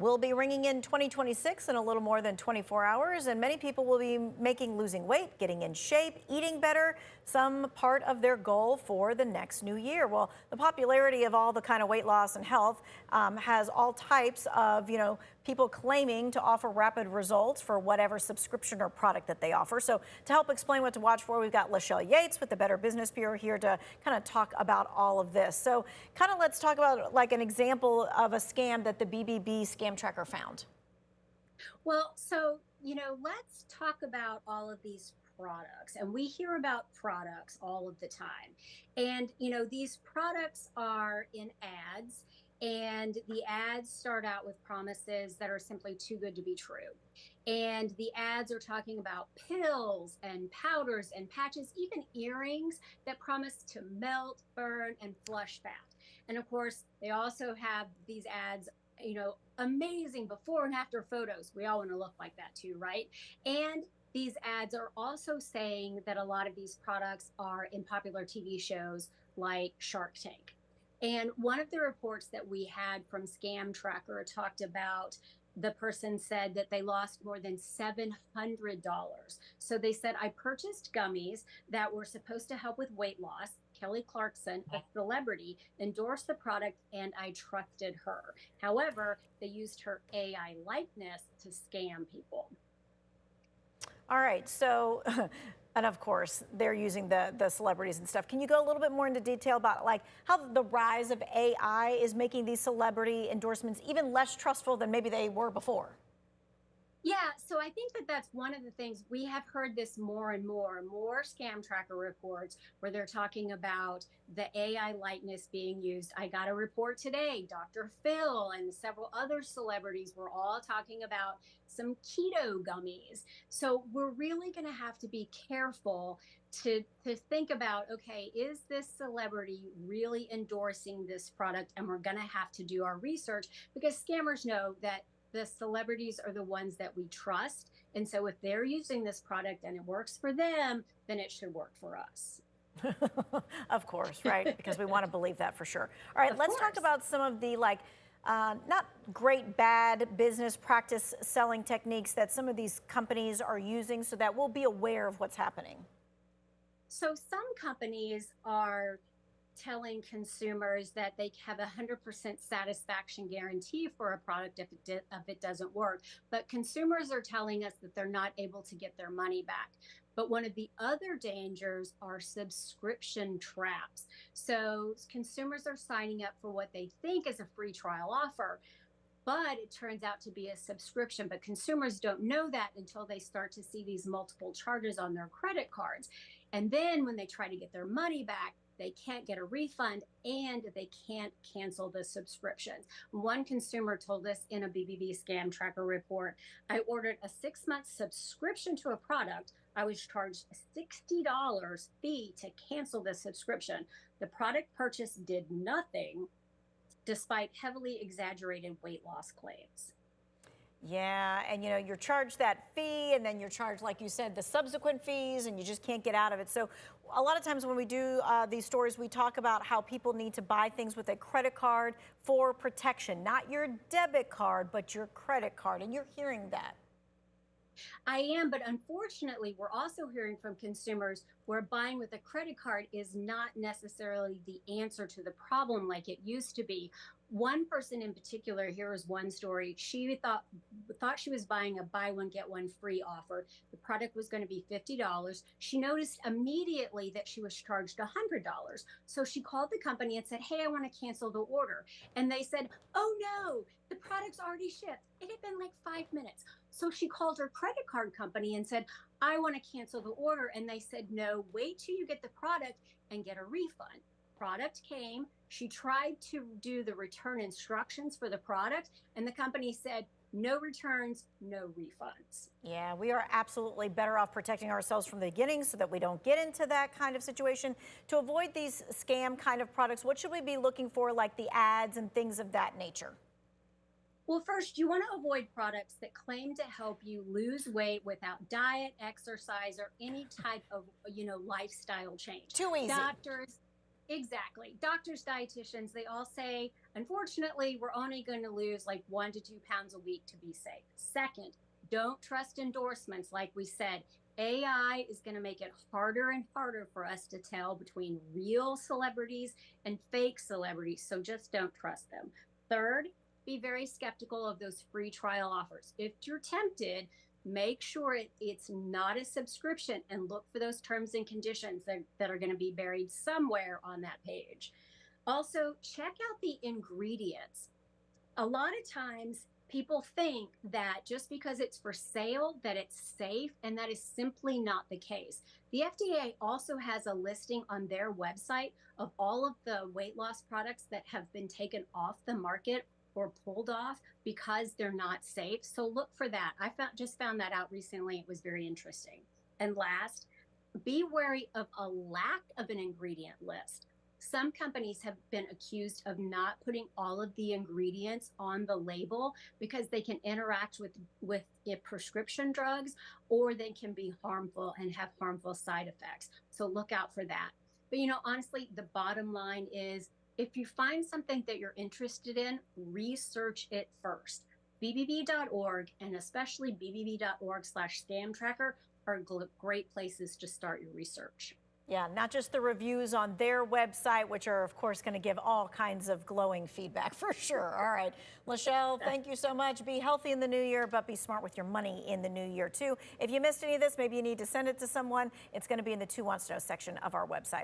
We'll be ringing in 2026 in a little more than 24 hours, and many people will be making losing weight, getting in shape, eating better, some part of their goal for the next new year. Well, the popularity of all the kind of weight loss and health has all types of, people claiming to offer rapid results for whatever subscription or product that they offer. So to help explain what to watch for, we've got Lechelle Yates with the Better Business Bureau here to kind of talk about all of this. So kind of let's talk about like an example of a scam that the BBB scam tracker found. Well, let's talk about all of these products. And we hear about products all of the time. And, these products are in ads, and the ads start out with promises that are simply too good to be true. And the ads are talking about pills and powders and patches, even earrings that promise to melt, burn, and flush fat. And of course, they also have these ads, amazing before and after photos. We all want to look like that too, right? And these ads are also saying that a lot of these products are in popular TV shows like Shark Tank. And one of the reports that we had from Scam Tracker talked about the person said that they lost more than $700. So they said, I purchased gummies that were supposed to help with weight loss. Kelly Clarkson, a celebrity, endorsed the product and I trusted her. However, they used her AI likeness to scam people. All right, so, and of course, they're using the celebrities and stuff. Can you go a little bit more into detail about like how the rise of AI is making these celebrity endorsements even less trustful than maybe they were before? Yeah, so I think that that's one of the things we have heard this more and more scam tracker reports where they're talking about the AI likeness being used. I got a report today, Dr. Phil and several other celebrities were all talking about some keto gummies. So we're really going to have to be careful to think about, okay, is this celebrity really endorsing this product? And we're going to have to do our research because scammers know that the celebrities are the ones that we trust. And so if they're using this product and it works for them, then it should work for us. Of course, right? Because we want to believe that for sure. All right, Of let's talk course. about some of the not great, bad business practice selling techniques that some of these companies are using so that we'll be aware of what's happening. So some companies are telling consumers that they have a 100% satisfaction guarantee for a product if it doesn't work. But consumers are telling us that they're not able to get their money back. But one of the other dangers are subscription traps. So consumers are signing up for what they think is a free trial offer, but it turns out to be a subscription. But consumers don't know that until they start to see these multiple charges on their credit cards. And then when they try to get their money back, they can't get a refund and they can't cancel the subscriptions. One consumer told us in a BBB scam tracker report, I ordered a 6-month subscription to a product. I was charged a $60 fee to cancel the subscription. The product purchase did nothing despite heavily exaggerated weight loss claims. Yeah, and you're charged that fee and then you're charged, like you said, the subsequent fees and you just can't get out of it. So a lot of times when we do these stories, we talk about how people need to buy things with a credit card for protection, not your debit card, but your credit card. And you're hearing that. I am, but unfortunately, we're also hearing from consumers where buying with a credit card is not necessarily the answer to the problem like it used to be. One person in particular, here is one story. She thought she was buying a buy one get one free offer. The product was going to be $50. She noticed immediately that she was charged $100. So she called the company and said, "Hey, I want to cancel the order." And they said, "Oh no, the product's already shipped." It had been like 5 minutes. So she called her credit card company and said, "I want to cancel the order." And they said, "No, wait till you get the product and get a refund." Product came. She tried to do the return instructions for the product, and the company said, no returns, no refunds. Yeah, we are absolutely better off protecting ourselves from the beginning so that we don't get into that kind of situation. To avoid these scam kind of products, what should we be looking for, like the ads and things of that nature? Well, first, you want to avoid products that claim to help you lose weight without diet, exercise, or any type of, lifestyle change. Too easy. Doctors, Exactly. Doctors, dietitians, they all say, unfortunately, we're only going to lose like 1 to 2 pounds a week to be safe. Second, don't trust endorsements. Like we said, AI is going to make it harder and harder for us to tell between real celebrities and fake celebrities. So just don't trust them. Third, be very skeptical of those free trial offers. If you're tempted, make sure it's not a subscription and look for those terms and conditions that are going to be buried somewhere on that page. Also, check out the ingredients. A lot of times people think that just because it's for sale that it's safe, and that is simply not the case. The FDA also has a listing on their website of all of the weight loss products that have been taken off the market or pulled off because they're not safe. So look for that. Just found that out recently. It was very interesting. And last, be wary of a lack of an ingredient list. Some companies have been accused of not putting all of the ingredients on the label because they can interact with prescription drugs, or they can be harmful and have harmful side effects. So look out for that. But honestly, the bottom line is, if you find something that you're interested in, research it first. BBB.org, and especially bbb.org/scam tracker, are great places to start your research. Yeah, not just the reviews on their website, which are, of course, going to give all kinds of glowing feedback for sure. All right, Lechelle, thank you so much. Be healthy in the new year, but be smart with your money in the new year, too. If you missed any of this, maybe you need to send it to someone. It's going to be in the Two Wants to Know section of our website.